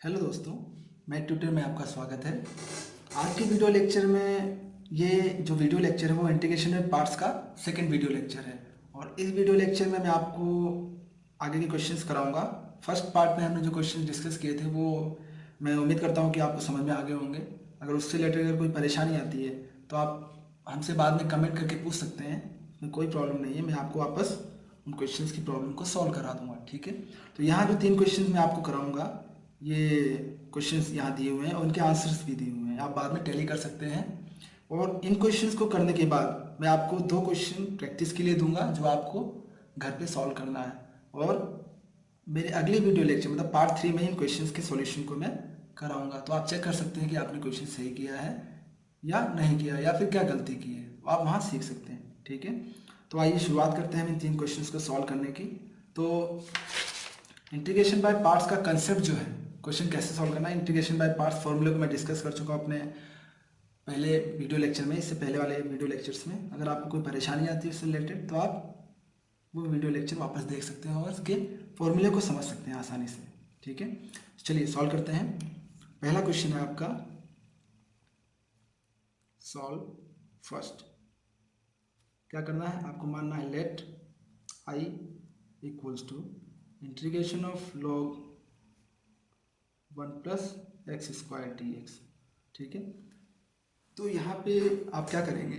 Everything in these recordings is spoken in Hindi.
हेलो दोस्तों, मैं ट्यूटर में आपका स्वागत है। आज के वीडियो लेक्चर में ये जो वीडियो लेक्चर है वो इंटीग्रेशन में पार्ट्स का सेकंड वीडियो लेक्चर है। और इस वीडियो लेक्चर में मैं आपको आगे के क्वेश्चंस कराऊंगा। फर्स्ट पार्ट में हमने जो क्वेश्चन डिस्कस किए थे वो मैं उम्मीद करता हूँ कि आपको समझ में आ गए होंगे। अगर उससे रिलेटेड अगर कोई परेशानी आती है तो आप हमसे बाद में कमेंट करके पूछ सकते हैं, उसमें कोई प्रॉब्लम नहीं है। मैं आपको वापस उन क्वेश्चंस की प्रॉब्लम को सॉल्व करा दूंगा, ठीक है। तो यहाँ जो 3 क्वेश्चंस मैं आपको कराऊंगा, ये क्वेश्चंस यहाँ दिए हुए हैं और उनके आंसर्स भी दिए हुए हैं, आप बाद में टैली कर सकते हैं। और इन क्वेश्चंस को करने के बाद मैं आपको 2 क्वेश्चन प्रैक्टिस के लिए दूंगा जो आपको घर पे सॉल्व करना है। और मेरे अगले वीडियो लेक्चर मतलब पार्ट 3 में इन क्वेश्चंस के सॉल्यूशन को मैं कराऊंगा, तो आप चेक कर सकते हैं कि आपने क्वेश्चन सही किया है या नहीं किया या फिर क्या गलती की है, तो आप वहाँ सीख सकते हैं, ठीक है। तो आइए शुरुआत करते हैं इन 3 क्वेश्चंस को सॉल्व करने की। तो इंटीग्रेशन बाय पार्ट्स का कंसेप्ट जो है, क्वेश्चन कैसे सॉल्व करना है, इंटीग्रेशन बाय पार्ट्स फॉर्मूले को मैं डिस्कस कर चुका हूँ अपने पहले वीडियो लेक्चर में, इससे पहले वाले वीडियो लेक्चर्स में। अगर आपको कोई परेशानी आती है उससे रिलेटेड तो आप वो वीडियो लेक्चर वापस देख सकते हैं और उसके फॉर्मूले को समझ सकते हैं आसानी से, ठीक है। चलिए सॉल्व करते हैं। पहला क्वेश्चन है आपका, सॉल्व फर्स्ट। क्या करना है आपको, मानना है let I equals to integration of log 1 plus x square d x, ठीक है। तो यहाँ पे आप क्या करेंगे,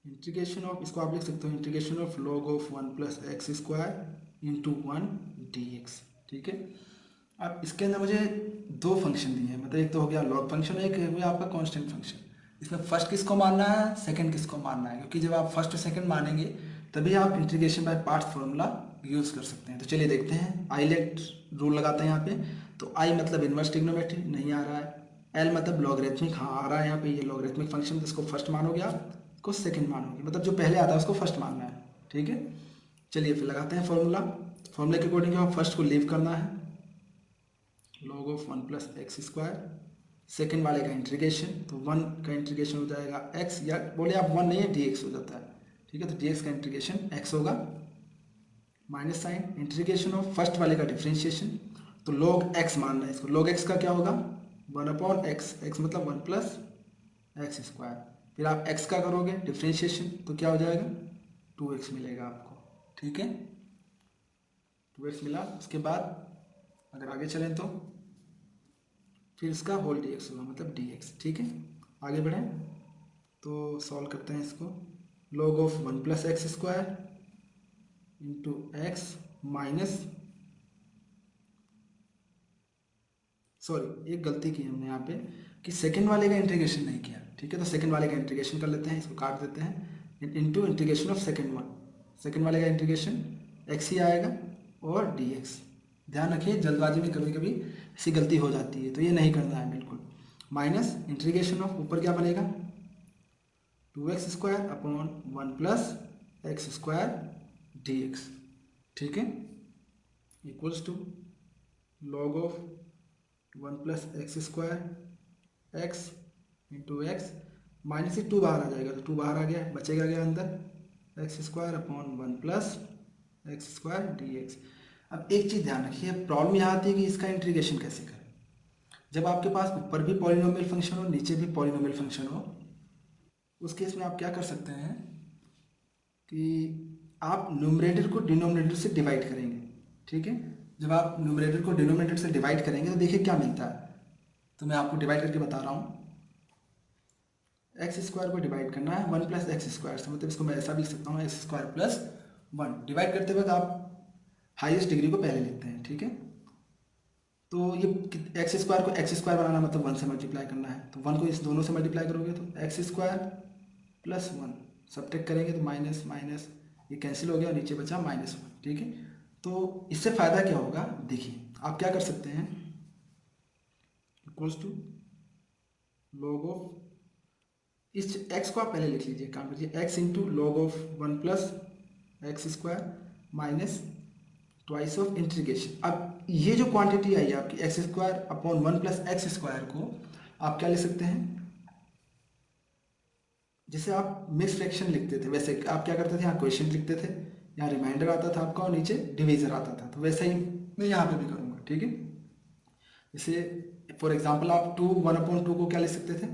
इंटीग्रेशन ऑफ, इसको आप लिख सकते हो integration of log of 1 plus x square into 1 D x, ठीक है। अब इसके अंदर मुझे 2 फंक्शन दिए हैं, मतलब एक तो हो गया लॉग फंक्शन, एक हो गया आपका कांस्टेंट फंक्शन। इसमें फर्स्ट किसको मानना है, सेकंड किसको मानना है, क्योंकि जब आप फर्स्ट और सेकंड मानेंगे तभी आप integration by parts formula use कर सकते हैं। तो चलिए देखते हैं, आई लेट रूल लगाते हैं यहाँ पे। तो आई मतलब इनवर्स ट्रिग्नोमेट्री नहीं आ रहा है, एल मतलब लॉगरिथमिक हाँ आ रहा है यहाँ पे, ये लॉगरिथमिक फंक्शन, तो इसको फर्स्ट मानोगे आप, इसको सेकंड मानोगे, मतलब जो पहले आता है उसको फर्स्ट मानना है, ठीक है। चलिए फिर लगाते हैं फॉर्मूला। फॉर्मूले के अकॉर्डिंग आप फर्स्ट को लीव करना है, log of 1 plus x square, second वाले का इंटीग्रेशन, तो 1 का इंटीग्रेशन हो जाएगा x, या बोले आप 1 नहीं है dx हो जाता है, ठीक है। तो dx का इंटीग्रेशन x होगा, minus sine integration of first वाले का डिफ्रेंशिएशन, तो log x मानना है इसको, log x का क्या होगा 1 अपॉन एक्स, एक्स मतलब 1 प्लस एक्स स्क्वायर। फिर आप x का करोगे डिफ्रेंशिएशन तो क्या हो जाएगा 2x मिलेगा आपको, ठीक है। 2x मिला, उसके बाद अगर आगे चलें तो फिर इसका होल dx होगा, मतलब dx, ठीक है। आगे बढ़ें तो सॉल्व करते हैं इसको, log of 1 plus x square into x minus, sorry एक गलती की हमने यहाँ पे कि सेकंड वाले का इंटीग्रेशन नहीं किया, ठीक है। तो सेकंड वाले का इंटीग्रेशन कर लेते हैं, इसको काट देते हैं, into integration of second one, second वाले का इंटीग्रेशन x ही आएगा और dx। ध्यान रखिए जल्दबाजी में कभी कभी ऐसी गलती हो जाती है, तो ये नहीं करना है बिल्कुल। माइनस इंटीग्रेशन ऑफ ऊपर क्या बनेगा 2x square upon 1 plus x square d x, ठीक है, equals to log of 1 plus x square x into x, minus से 2 बाहर आ जाएगा, तो 2 बाहर आ गया, बचेगा क्या अंदर x square upon 1 plus x square d x. अब एक चीज़ ध्यान रखिए, प्रॉब्लम यहाँ आती है कि इसका इंटीग्रेशन कैसे करें। जब आपके पास ऊपर भी पॉलिनोमियल फंक्शन हो नीचे भी पॉलिनोमियल फंक्शन हो, उस केस में आप क्या कर सकते हैं कि आप न्यूमरेटर को डिनोमिनेटर से डिवाइड करेंगे, ठीक है। जब आप न्यूमरेटर को डिनोमिनेटर से डिवाइड करेंगे तो देखिए क्या मिलता है, तो मैं आपको डिवाइड करके बता रहा हूँ। एक्स स्क्वायर को डिवाइड करना है 1 प्लस एक्स स्क्वायर से, मतलब इसको मैं ऐसा भी लिख सकता हूँ एक्स स्क्वायर प्लस 1। डिवाइड करते वक्त आप हाईएस्ट डिग्री को पहले लिखते हैं, ठीक है। तो ये एक्स स्क्वायर को एक्स स्क्वायर बनाना मतलब 1 से मल्टीप्लाई करना है, तो 1 को इस दोनों से मल्टीप्लाई करोगे तो एक्स स्क्वायर प्लस 1, सब्ट्रैक्ट करेंगे तो माइनस माइनस ये कैंसिल हो गया और नीचे बचा -1, ठीक है। तो इससे फ़ायदा क्या होगा, देखिए आप क्या कर सकते हैं, इक्वल्स टू लॉग ऑफ, इस x को आप पहले लिख लीजिए, काम कीजिए x into log of 1 plus x square minus twice of integration. अब ये जो क्वांटिटी आई है आपकी x square upon 1 plus x square को आप क्या लिख सकते हैं, जैसे आप मिक्स फ्रैक्शन लिखते थे वैसे आप क्या करते थे, यहाँ क्वेश्चन लिखते थे, यहाँ रिमाइंडर आता था आपका और नीचे डिवीजर आता था, तो वैसा ही मैं यहाँ पे भी करूँगा, ठीक है। जैसे फॉर एग्जांपल आप 1/2 को क्या लिख सकते थे,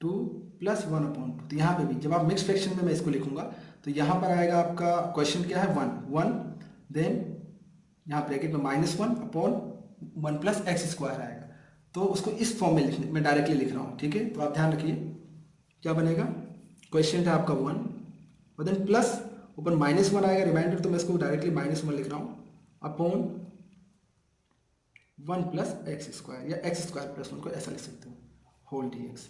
2 + 1/2। तो यहाँ पे भी जब आप मिक्स फ्रैक्शन में मैं इसको लिखूंगा तो यहाँ पर आएगा आपका क्वेश्चन क्या है 1, देन यहाँ ब्रैकेट में -1/1 + x² आएगा। तो उसको इस फॉर्म में लिखने मैं डायरेक्टली लिख रहा हूँ, ठीक है। तो आप ध्यान रखिए क्या बनेगा, क्वेश्चन है आपका 1 और देन प्लस ऊपर -1 आएगा रिमाइंडर, तो मैं इसको डायरेक्टली -1 लिख रहा हूँ अपॉन 1 + x² या x² + 1 को ऐसा लिख सकते हो होल dx,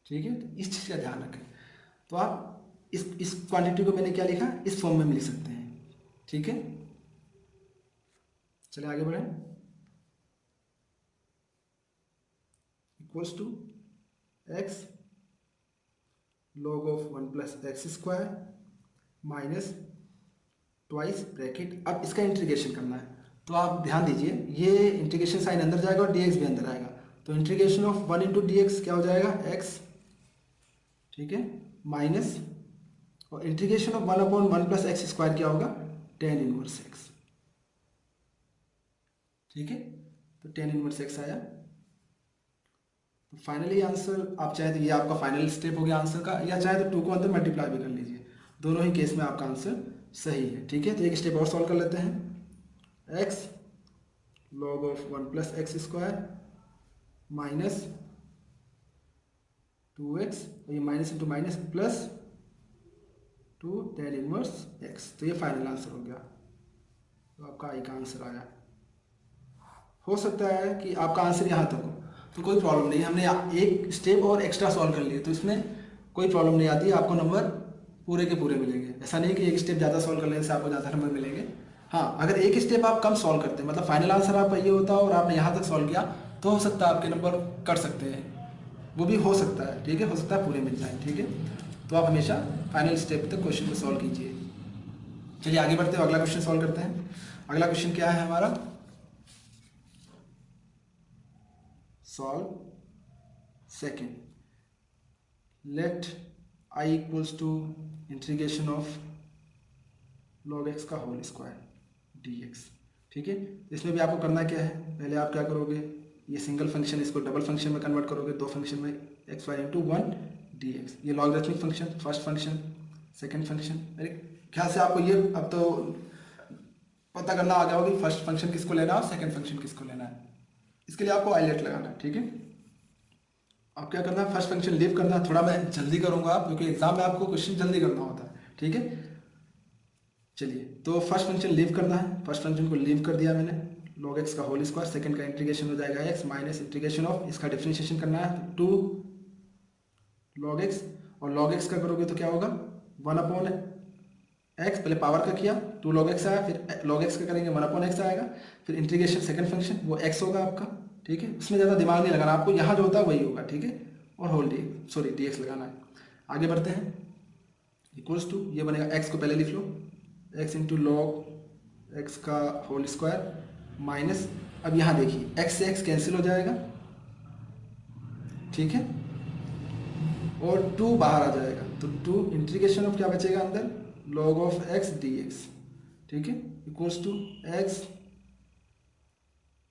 ठीक है। तो इस चीज़ का ध्यान रखें। तो आप इस क्वांटिटी को मैंने क्या लिखा, इस फॉर्म में लिख सकते हैं, ठीक है। चलिए आगे बढ़ें। Equals to x log of 1 + x² minus twice bracket. अब इसका इंटीग्रेशन करना है, तो आप ध्यान दीजिए ये इंटीग्रेशन साइन अंदर जाएगा और dx भी अंदर आएगा, तो इंटीग्रेशन ऑफ 1 × dx क्या हो जाएगा x, ठीक है, माइनस और इंटीग्रेशन ऑफ 1/1 + x² क्या होगा tan 1 x, ठीक है। तो tan 1 x आया। तो फाइनली आंसर आप चाहे तो ये आपका फाइनल स्टेप हो गया आंसर का, या चाहे तो 2 को अंदर मल्टीप्लाई भी कर लीजिए, दोनों ही केस में आपका आंसर सही है, ठीक है। तो एक स्टेप और सॉल्व कर लेते हैं। x log of 1 + x² minus 2x, और ये minus into minus plus 2 tan 1 x। तो ये फाइनल आंसर हो गया, तो आपका आई का आंसर आया। हो सकता है कि आपका आंसर यहाँ तक हो तो कोई प्रॉब्लम नहीं, हमने एक स्टेप और एक्स्ट्रा सॉल्व कर लिए तो इसमें कोई प्रॉब्लम नहीं आती, आपको नंबर पूरे के पूरे मिलेंगे। ऐसा नहीं कि एक स्टेप ज़्यादा सॉल्व कर लेने से आपको ज़्यादा नंबर मिलेंगे। हाँ, अगर एक स्टेप आप कम सॉल्व करते हैं, मतलब फाइनल आंसर आपका ये होता और आपने यहाँ तक सॉल्व किया, तो हो सकता है आपके नंबर कट सकते हैं, वो भी हो सकता है, ठीक है, हो सकता है पूरे मिल जाए, ठीक है। तो आप हमेशा फाइनल स्टेप तक क्वेश्चन को सॉल्व कीजिए। चलिए आगे बढ़ते हैं, अगला क्वेश्चन सॉल्व करते हैं। अगला क्वेश्चन क्या है हमारा, solve second, let i = integration of log x का होल स्क्वायर dx, ठीक है। इसमें भी आपको करना क्या है, पहले आप क्या करोगे, ये सिंगल फंक्शन इसको डबल फंक्शन में कन्वर्ट करोगे, दो फंक्शन में xy × 1 dx। ये logarithmic function, first function, second function. मेरे ख्याल से आपको ये अब तो पता करना आ गया होगा कि फर्स्ट फंक्शन किसको लेना है और सेकंड फंक्शन किसको लेना है। इसके लिए आपको आइलेट लगाना है, ठीक है। आप क्या करना है, फर्स्ट फंक्शन लीव करना है। थोड़ा मैं जल्दी करूंगा क्योंकि एग्जाम में आपको क्वेश्चन जल्दी करना होता है, ठीक है। चलिए, तो फर्स्ट फंक्शन लीव करना है, फर्स्ट फंक्शन को लीव कर दिया मैंने, log x का होल स्क्वायर, सेकंड का इंटीग्रेशन हो जाएगा x माइनस इंटीग्रेशन ऑफ, इसका डिफरेंशिएशन करना है 2 log x, और log x का करोगे तो क्या होगा 1/x, पहले पावर का किया 2 log x आया, फिर log x का करेंगे 1/x आएगा, फिर इंटीग्रेशन सेकंड फंक्शन वो x होगा आपका, ठीक है। उसमें ज़्यादा दिमाग नहीं लगाना आपको, यहाँ जो होता है वही होगा, ठीक है, और होल dx लगाना है। आगे बढ़ते हैं, इक्वल्स टू ये बनेगा x को पहले लिख लो, x × log x का होल स्क्वायर माइनस, अब यहाँ देखिए x से x कैंसिल हो जाएगा, ठीक है, और 2 बाहर आ जाएगा, तो 2 इंटीग्रेशन ऑफ क्या बचेगा अंदर log of x dx, ठीक है, equals to x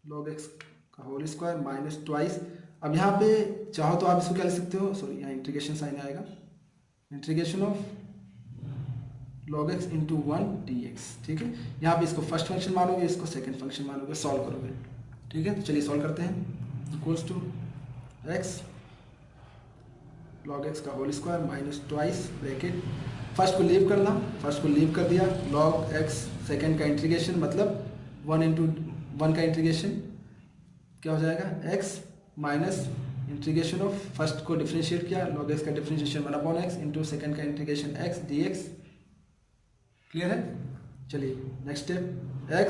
log x का होल स्क्वायर माइनस ट्वाइस। अब यहाँ पे चाहो तो आप इसको क्या लिख सकते हो, सॉरी यहाँ इंटीग्रेशन साइन आएगा, integration of log x × 1 dx, ठीक है। यहाँ पे इसको फर्स्ट फंक्शन मानोगे, इसको सेकंड फंक्शन मानोगे, सॉल्व करोगे, ठीक है। तो चलिए सॉल्व करते हैं। Equals to x log x का whole square minus twice bracket, first को लीव करना, फर्स्ट को लीव कर दिया, log x सेकंड का इंटीग्रेशन मतलब 1 × 1 का इंटीग्रेशन क्या हो जाएगा x minus integration of, first को डिफरेंशिएट किया, log x का डिफरेंशिएशन 1/x इंटू सेकंड का इंटीग्रेशन x dx, क्लियर है। चलिए next step, x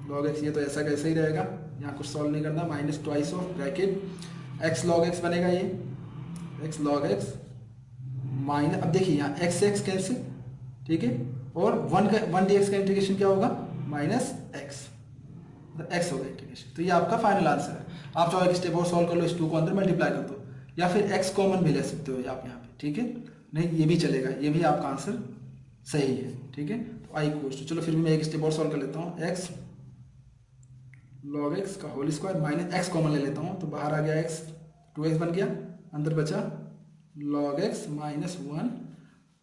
log x, ये तो ऐसा कैसा ही रहेगा, यहाँ कुछ सॉल्व नहीं करना, minus twice of bracket x log x बनेगा, ये x log x माइनस, अब देखिए यहाँ x से x कैंसिल, ठीक है, और 1 dx का इंटीग्रेशन क्या होगा माइनस x, तो x होगा इंटीग्रेशन। तो ये आपका फाइनल आंसर है। आप चाहो एक स्टेप और सॉल्व कर लो, इस 2 को अंदर मल्टीप्लाई कर दो, या फिर x कॉमन भी ले सकते हो आप यहाँ पे, ठीक है, नहीं ये भी चलेगा, ये भी आपका आंसर सही है। ठीक है। तो आई इक्वल्स टू, चलो फिर भी मैं एक स्टेप और सॉल्व कर लेता हूँ, एक्स log x का whole square minus x common ले लेता हूँ, तो बाहर आ गया x, 2x बन गया, अंदर बचा log x माइनस 1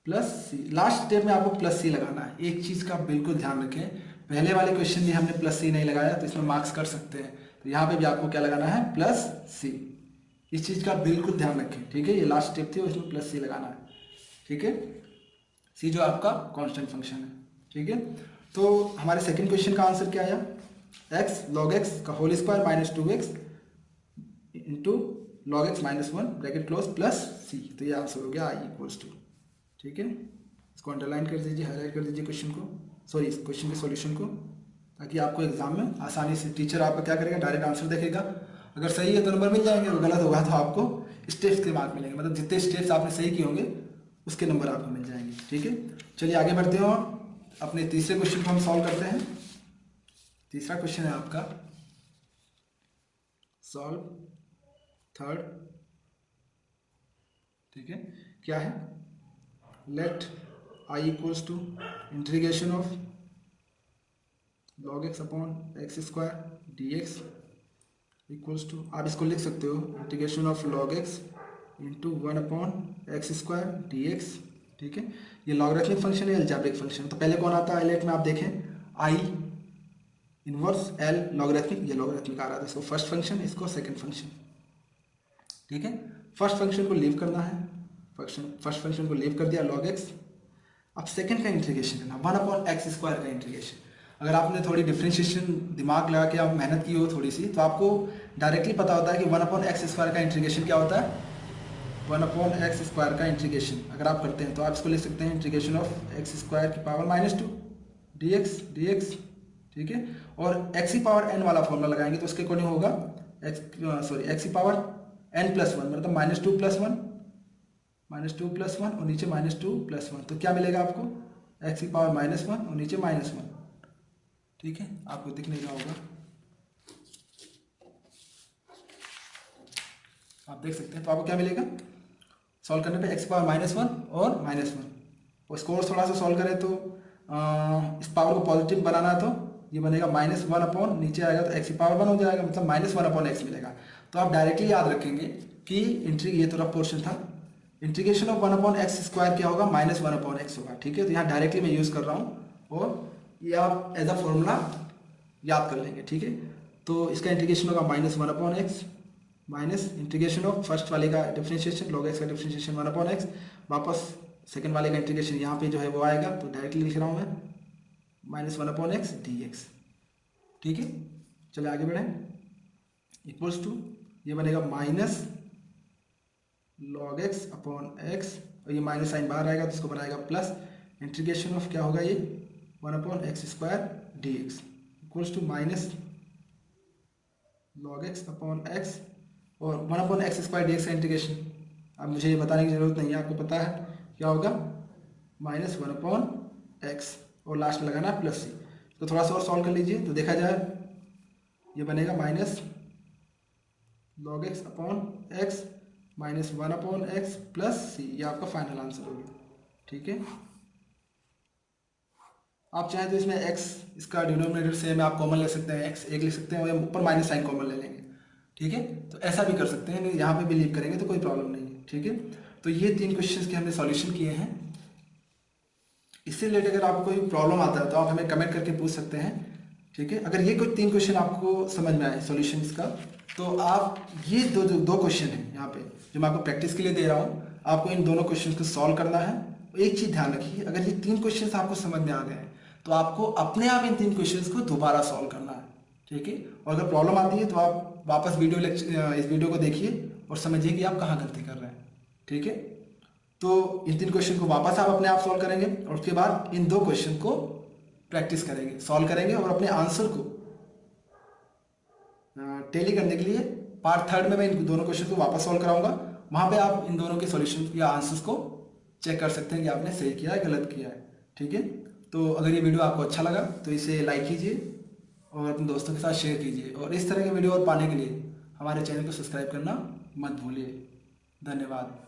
प्लस सी। लास्ट स्टेप में आपको प्लस सी लगाना है। एक चीज़ का बिल्कुल ध्यान रखें, पहले वाले क्वेश्चन में हमने प्लस सी नहीं लगाया तो इसमें मार्क्स कर सकते हैं, तो यहाँ पे भी आपको क्या लगाना है, प्लस सी। इस चीज़ का बिल्कुल ध्यान रखें, ठीक है। ये लास्ट स्टेप थी, उसमें प्लस सी लगाना है, ठीक है। सी जो आपका कांस्टेंट फंक्शन है, ठीक है। तो हमारे सेकंड क्वेश्चन का आंसर क्या आया, एक्स लॉग एक्स का whole square minus 2x into log x minus 1 bracket close plus c. तो ये आंसर हो गया आई इक्वल्स टू, ठीक है। इसको अंडरलाइन कर दीजिए, हाईलाइट कर दीजिए क्वेश्चन को, सॉरी इस क्वेश्चन के सॉल्यूशन को, ताकि आपको एग्जाम में आसानी से टीचर आपका क्या करेगा, डायरेक्ट आंसर देखेगा। अगर सही है तो नंबर मिल जाएंगे, और गलत होगा तो आपको स्टेप्स के मार्क मिलेंगे, मतलब जितने स्टेप्स आपने सही किए होंगे उसके नंबर आपको मिल जाएंगे, ठीक है। चलिए आगे बढ़ते हो, अपने तीसरे क्वेश्चन को हम सॉल्व करते हैं। तीसरा क्वेश्चन है आपका, सॉल्व थर्ड, ठीक है। क्या है, let I equals to integration of log x upon x square d x equals to, आप इसको लिख सकते हो integration of log x into 1 upon x square d x, ठीक है। ये लॉगरिथमिक फंक्शन है, अलजेब्रिक फंक्शन। तो पहले कौन आता है लेट में, आप देखें आई इनवर्स एल लॉगरिथमिक, ये लॉगरिथमिक आ रहा था, इसको फर्स्ट फंक्शन, इसको सेकंड फंक्शन, ठीक है। फर्स्ट फंक्शन को लीव करना है, फर्स्ट फंक्शन को लीव कर दिया log x। अब सेकंड का इंटीग्रेशन करना, 1 अपॉन एक्स स्क्वायर का इंटीग्रेशन। अगर आपने थोड़ी डिफ्रेंशिएशन दिमाग लगा के आप मेहनत की हो थोड़ी सी, तो आपको डायरेक्टली पता होता है कि 1 अपॉन एक्स स्क्वायर का इंटीग्रेशन क्या होता है, 1 अपॉन एक्स स्क्वायर का इंटीग्रेशन अगर आप करते हैं तो आप इसको लिख सकते हैं इंटीग्रेशन ऑफ एक्स स्क्वायर की पावर -2 dx, ठीक है। और एक्स की पावर n वाला फॉर्मूला लगाएंगे तो उसके अकॉर्डिंग होगा एक्स की पावर n प्लस 1, मतलब -2 प्लस 1 और नीचे -2 प्लस 1, तो क्या मिलेगा आपको, एक्स की पावर -1 और नीचे -1, ठीक है। आपको दिख नहीं रहा होगा, आप देख सकते हैं। तो आपको क्या मिलेगा, सॉल्व करने पे एक्स की पावर -1 और -1, और इसको और थोड़ा सा सॉल्व करें तो इस पावर को पॉजिटिव बनाना है तो ये बनेगा -1 अपॉन, नीचे आएगा तो एक्स की पावर 1 हो जाएगा, मतलब -1 अपॉन एक्स मिलेगा। तो आप डायरेक्टली याद रखेंगे कि ये तो रफ पोर्शन था, integration of 1 upon x square क्या होगा, -1 अपॉन एक्स होगा, ठीक है। तो यहाँ डायरेक्टली मैं यूज़ कर रहा हूँ, और ये आप एज अ फॉर्मूला याद कर लेंगे, ठीक है। तो इसका इंटीग्रेशन होगा -1 upon x minus integration of first वाले का डिफरेंशिएशन log x का डिफरेंशिएशन 1 अपॉन एक्स, वापस सेकंड वाले का इंटीग्रेशन यहाँ पे जो है वो आएगा, तो डायरेक्टली लिख रहा हूँ मैं -1 अपॉन एक्स डी एक्स, ठीक है। चलिए आगे बढ़ें, इक्वल्स टू ये बनेगा minus log x upon x, और ये माइनस साइन बाहर आएगा तो इसको बनाएगा प्लस, इंटीग्रेशन ऑफ क्या होगा ये 1 upon x square d x equals to minus log x upon x और 1 upon x square d x का इंटीग्रेशन, अब मुझे ये बताने की जरूरत नहीं है, आपको पता है क्या होगा, -1 अपॉन एक्स और लास्ट में लगाना है प्लस सी। तो थोड़ा सा और सॉल्व कर लीजिए तो देखा जाए ये बनेगा minus log x upon x -1 upon x plus C, ये आपका फाइनल आंसर होगा, ठीक है। आप चाहें तो इसमें x इसका डिनोमिनेटर सेम है, आप कॉमन ले सकते हैं, x एक ले सकते हैं और ऊपर माइनस साइन कॉमन ले लेंगे, ठीक है। तो ऐसा भी कर सकते हैं, यहाँ पे भी लीव करेंगे तो कोई प्रॉब्लम नहीं है, ठीक है। तो ये 3 क्वेश्चंस के हमने सॉल्यूशन किए हैं। इससे रिलेटेड अगर आपको कोई प्रॉब्लम आता है तो आप हमें कमेंट करके पूछ सकते हैं, ठीक है। अगर ये कोई 3 क्वेश्चन आपको समझ में आए सॉल्यूशन इसका, तो आप ये दो क्वेश्चन हैं यहाँ पे जो मैं आपको प्रैक्टिस के लिए दे रहा हूँ, आपको इन दोनों क्वेश्चन को सॉल्व करना है। एक चीज़ ध्यान रखिए, अगर ये 3 क्वेश्चन आपको समझ में आ गए हैं तो आपको अपने आप इन 3 क्वेश्चंस को दोबारा सॉल्व करना है, ठीक है। और अगर प्रॉब्लम आती है तो आप वापस इस वीडियो को देखिए और समझिए कि आप कहाँ गलती कर रहे हैं, ठीक है। तो इन 3 क्वेश्चन को वापस आप अपने आप सॉल्व करेंगे और उसके बाद इन 2 क्वेश्चन को प्रैक्टिस करेंगे, सॉल्व करेंगे, और अपने आंसर को टैली करने के लिए पार्ट 3 में मैं इन दोनों क्वेश्चन को वापस सॉल्व कराऊंगा। वहाँ पे आप इन दोनों के सॉल्यूशन या आंसर्स को चेक कर सकते हैं कि आपने सही किया है गलत किया है, ठीक है। तो अगर ये वीडियो आपको अच्छा लगा तो इसे लाइक कीजिए और अपने दोस्तों के साथ शेयर कीजिए, और इस तरह के वीडियो और पाने के लिए हमारे चैनल को सब्सक्राइब करना मत भूलिए। धन्यवाद।